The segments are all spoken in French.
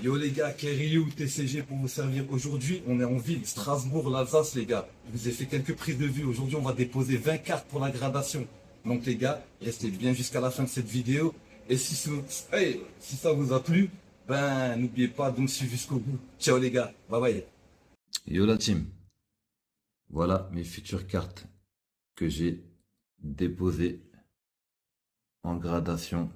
Yo les gars, Kerry ou TCG pour vous servir aujourd'hui. On est en ville, Strasbourg, l'Alsace les gars. Je vous ai fait quelques prises de vue. Aujourd'hui, on va déposer 20 cartes pour la gradation. Donc les gars, restez bien jusqu'à la fin de cette vidéo. Et si ça vous a plu, ben n'oubliez pas de me suivre jusqu'au bout. Ciao les gars, bye bye. Yo la team, voilà mes futures cartes que j'ai déposées en gradation.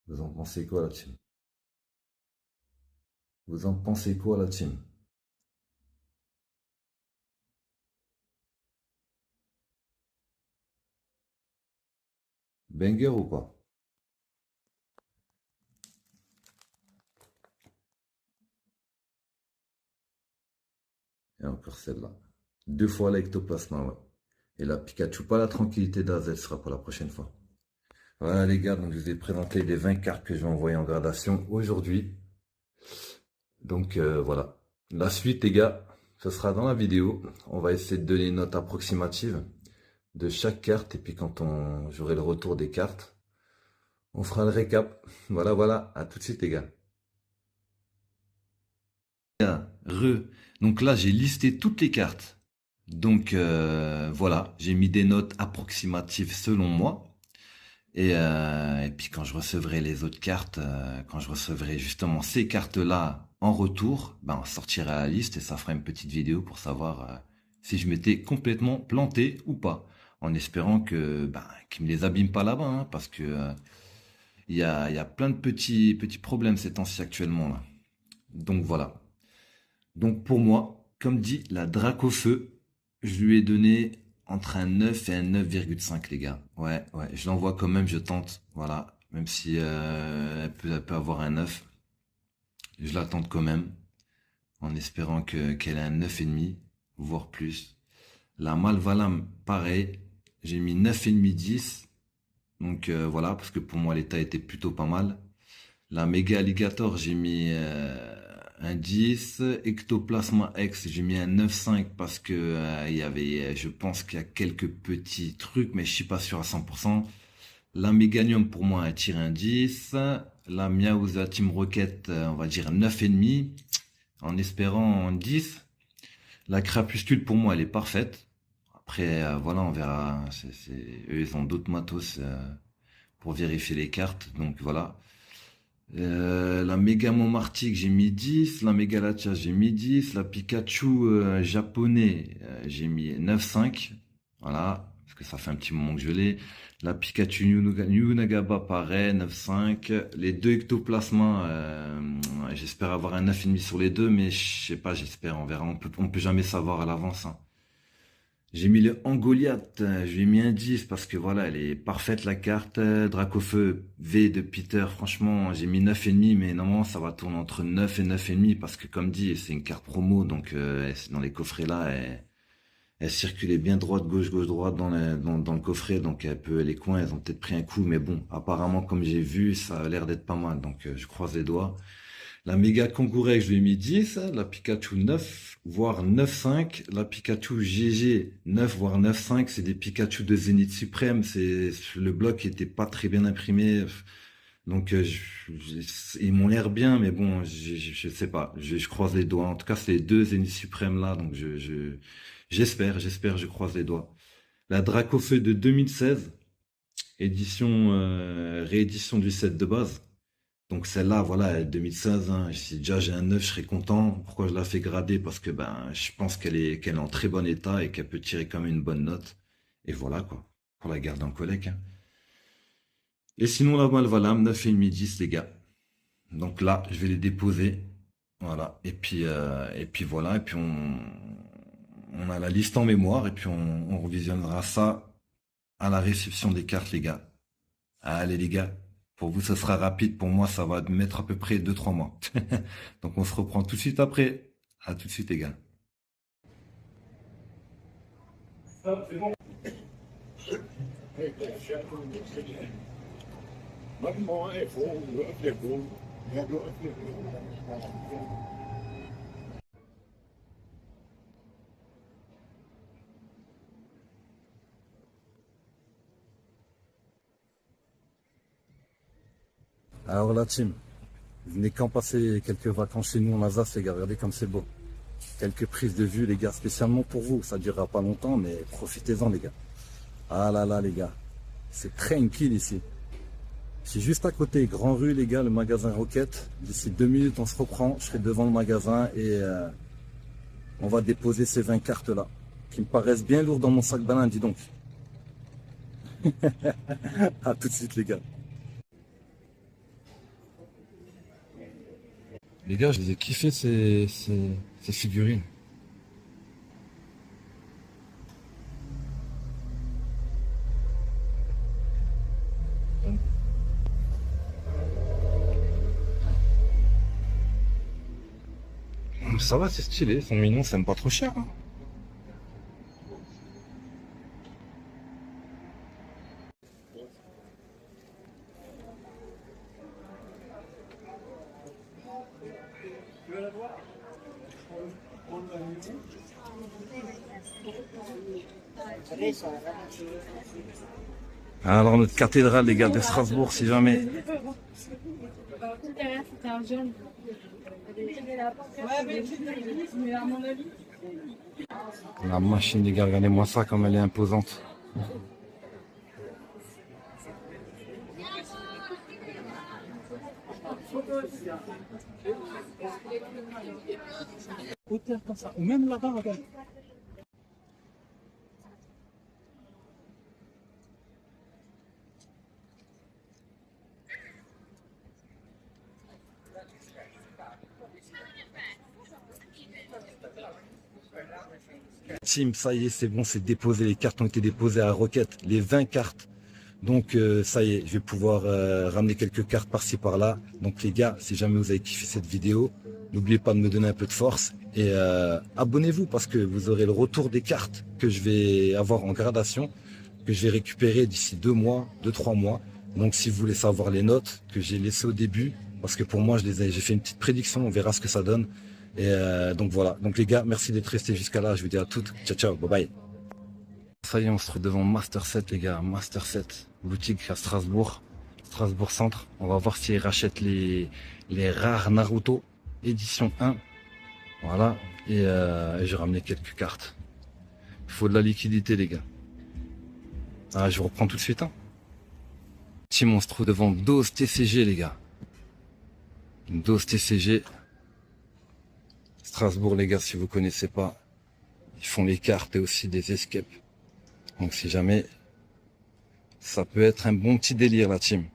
Vous en pensez quoi la team? Vous en pensez quoi la team? Banger ou pas? Et encore celle-là. Deux fois l'ectoplasma, ouais. Et la Pikachu, pas la tranquillité d'Azel sera pour la prochaine fois. Voilà les gars, donc je vous ai présenté les 20 cartes que je vais envoyer en gradation aujourd'hui. Donc voilà. La suite les gars, ce sera dans la vidéo. On va essayer de donner une note approximative de chaque carte. Et puis quand j'aurai le retour des cartes, on fera le récap. Voilà, voilà. À tout de suite les gars. Donc là, j'ai listé toutes les cartes. Donc voilà, j'ai mis des notes approximatives selon moi. Et puis quand je recevrai les autres cartes, quand je recevrai justement ces cartes-là en retour, ben on sortira la liste et ça fera une petite vidéo pour savoir si je m'étais complètement planté ou pas. En espérant que qu'ils me les abîment pas là-bas, hein, parce que il y a plein de petits problèmes ces temps-ci actuellement là. Donc voilà. Donc pour moi, comme dit la Dracofeu, je lui ai donné entre un 9 et un 9,5 les gars. Ouais, ouais, je l'envoie quand même, je tente. Voilà, même si elle peut avoir un 9. Je la tente quand même, en espérant qu'elle ait un 9,5, voire plus. La Malvalam, pareil, j'ai mis 9,5, 10. Donc voilà, parce que pour moi l'état était plutôt pas mal. La Mega Alligator, j'ai mis un 10. Ectoplasma X, j'ai mis un 9,5 parce que je pense qu'il y a quelques petits trucs, mais je suis pas sûr à 100%. La Meganium, pour moi, elle tire un 10. La Miaouza Team Rocket, on va dire 9,5, en espérant un 10. La Crapuscule, pour moi, elle est parfaite. Après, voilà, on verra. Eux, ils ont d'autres matos pour vérifier les cartes, donc voilà. La Mega Momartic, j'ai mis 10. La Mega Latias, j'ai mis 10. La Pikachu japonais, j'ai mis 9,5. Voilà, parce que ça fait un petit moment que je l'ai. La Pikachu New Nagaba, pareil, 9,5. Les deux ectoplasmas, j'espère avoir un 9,5 sur les deux, mais je sais pas, j'espère, on verra. On peut jamais savoir à l'avance, hein. J'ai mis le Angoliath, je lui ai mis un 10 parce que voilà, elle est parfaite la carte. Dracofeu V de Peter, franchement, j'ai mis 9,5, mais normalement ça va tourner entre 9 et 9,5 parce que comme dit, c'est une carte promo, donc dans les coffrets là, elle circulait bien droite, gauche, gauche, droite dans le coffret, donc les coins, elles ont peut-être pris un coup, mais bon, apparemment comme j'ai vu, ça a l'air d'être pas mal, donc je croise les doigts. La méga Kangourek, je lui ai mis 10. La Pikachu 9, voire 9,5. La Pikachu GG 9, voire 9,5. C'est des Pikachu de Zénith Suprême. Le bloc était pas très bien imprimé. Donc, ils m'ont l'air bien, mais bon, je sais pas. Je croise les doigts. En tout cas, c'est les deux Zénith Suprême là. Donc, j'espère, je croise les doigts. La Dracofeu de 2016, réédition du set de base. Donc celle-là, voilà, 2016, hein, si déjà j'ai un 9, je serais content. Pourquoi je la fais grader? Parce que je pense qu'elle est en très bon état et qu'elle peut tirer quand même une bonne note. Et voilà quoi, pour la garder en collègue, hein. Et sinon la Malvalam, 9,5, 10 les gars. Donc là, je vais les déposer. Voilà. Et puis voilà, et puis on a la liste en mémoire et puis on revisionnera ça à la réception des cartes les gars. Allez les gars, pour vous ça sera rapide, pour moi ça va mettre à peu près 2-3 mois. Donc on se reprend tout de suite après. À tout de suite les gars. Alors la team, venez quand passer quelques vacances chez nous en Alsace, les gars, regardez comme c'est beau. Quelques prises de vue, les gars, spécialement pour vous. Ça durera pas longtemps, mais profitez-en, les gars. Ah là là, les gars, c'est tranquille ici. C'est juste à côté, Grand Rue, les gars, le magasin Roquette. D'ici 2 minutes, on se reprend. Je serai devant le magasin et on va déposer ces 20 cartes-là, qui me paraissent bien lourdes dans mon sac banane, dis donc. À tout de suite, les gars. Les gars, je les ai kiffés, ces figurines. Ça va, c'est stylé, ils sont mignons, c'est même pas trop cher, hein. Alors notre cathédrale, les gars, de Strasbourg, si jamais. C'était un jaune. La machine, les gars, regardez-moi ça comme elle est imposante. Hauteur comme ça, ou même là-bas, regarde. Team, ça y est, c'est bon, c'est déposé. Les cartes ont été déposées à Roquette, les 20 cartes. Donc ça y est, je vais pouvoir ramener quelques cartes par-ci par-là. Donc les gars, si jamais vous avez kiffé cette vidéo, n'oubliez pas de me donner un peu de force et abonnez-vous parce que vous aurez le retour des cartes que je vais avoir en gradation, que je vais récupérer d'ici 2 mois, 2-3 mois. Donc si vous voulez savoir les notes que j'ai laissées au début, parce que pour moi j'ai fait une petite prédiction, on verra ce que ça donne. Et donc voilà. Donc les gars, merci d'être restés jusqu'à là. Je vous dis à toutes. Ciao ciao, bye bye. Ça y est, on se trouve devant Master 7, les gars. Master 7, boutique à Strasbourg, Strasbourg Centre. On va voir s'ils rachètent les rares Naruto, édition 1. Voilà. Et j'ai ramené quelques cartes. Il faut de la liquidité, les gars. Ah, je vous reprends tout de suite. Hein. Team, on se trouve devant Dose TCG, les gars. Dose TCG. Strasbourg, les gars, si vous connaissez pas, ils font les cartes et aussi des escapes. Donc si jamais, ça peut être un bon petit délire, la team.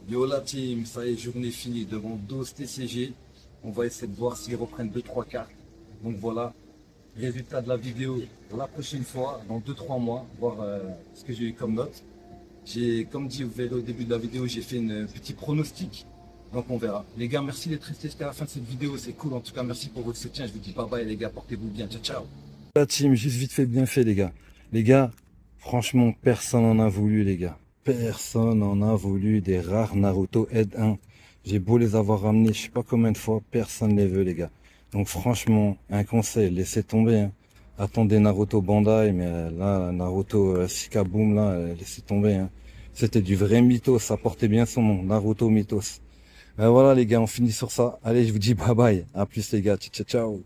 Yo la team, ça y est, journée finie devant Dose TCG. On va essayer de voir s'ils reprennent 2-3 cartes. Donc voilà, résultat de la vidéo la prochaine fois, dans 2-3 mois, voir ce que j'ai eu comme note. Comme dit, vous verrez au début de la vidéo, j'ai fait un petit pronostic. Donc on verra. Les gars, merci d'être restés jusqu'à la fin de cette vidéo, c'est cool. En tout cas, merci pour votre soutien. Je vous dis bye bye les gars, portez-vous bien. Ciao, ciao. La team, juste vite fait, bien fait les gars. Les gars, franchement, personne n'en a voulu les gars. Personne n'en a voulu des rares Naruto Aide 1. J'ai beau les avoir ramenés, je sais pas combien de fois, personne ne les veut les gars. Donc franchement, un conseil, laissez tomber. Hein. Attendez Naruto Bandai, mais là, Naruto Shikaboom, là, laissez tomber. Hein. C'était du vrai mythos, ça portait bien son nom, Naruto Mythos. Voilà les gars, on finit sur ça. Allez, je vous dis bye bye. À plus les gars. Ciao, ciao.